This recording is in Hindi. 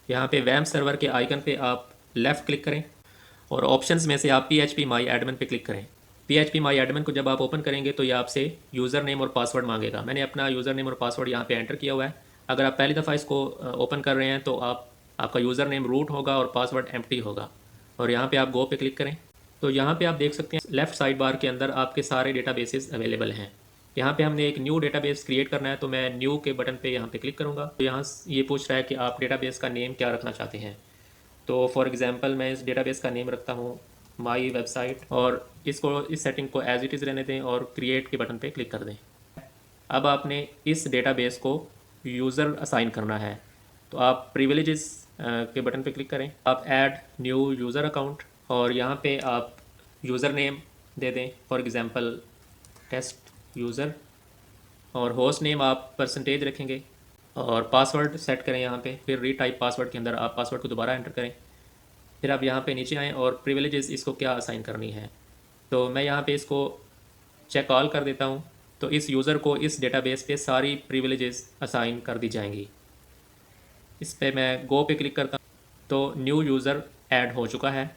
यहाँ पे वैम्प सर्वर के आइकन पे आप लेफ़्ट क्लिक करें और ऑप्शंस में से आप PHP माई एडमिन पे क्लिक करें। PHP माई एडमिन को जब आप ओपन करेंगे तो ये आपसे यूज़र नेम और पासवर्ड मांगेगा। मैंने अपना यूज़र नेम और पासवर्ड यहाँ पे एंटर किया हुआ है। अगर आप पहली दफ़ा इसको ओपन कर रहे हैं तो आपका यूज़र नेम रूट होगा और पासवर्ड एम्प्टी होगा, और यहाँ पे आप गो पे क्लिक करें। तो यहाँ पे आप देख सकते हैं लेफ़्ट साइड बार के अंदर आपके सारे डेटाबेसेस अवेलेबल हैं। यहाँ पे हमने एक न्यू डेटाबेस क्रिएट करना है, तो मैं न्यू के बटन पे यहाँ पे क्लिक करूँगा। तो यहाँ ये पूछ रहा है कि आप डेटाबेस का नेम क्या रखना चाहते हैं। तो फॉर एग्जांपल मैं इस डेटाबेस का नेम रखता हूँ माई वेबसाइट, और इसको इस सेटिंग को एज इट इज़ रहने दें और क्रिएट के बटन पे क्लिक कर दें। अब आपने इस डेटाबेस को यूज़र असाइन करना है, तो आप प्रिविलेजेस के बटन पे क्लिक करें। आप ऐड न्यू यूज़र अकाउंट, और यहाँ पे आप यूज़र नेम दे दें, फॉर एग्ज़ाम्पल टेस्ट यूज़र, और होस्ट नेम आप परसेंटेज रखेंगे, और पासवर्ड सेट करें यहाँ पे। फिर रीटाइप पासवर्ड के अंदर आप पासवर्ड को दोबारा एंटर करें। फिर आप यहाँ पे नीचे आएँ और प्रिविलेजेस इसको क्या असाइन करनी है, तो मैं यहाँ पे इसको चेक ऑल कर देता हूँ। तो इस यूज़र को इस डेटाबेस पे सारी प्रिविलेजेस असाइन कर दी जाएंगी। इस पे मैं गो पे क्लिक करता हूँ, तो न्यू यूज़र ऐड हो चुका है।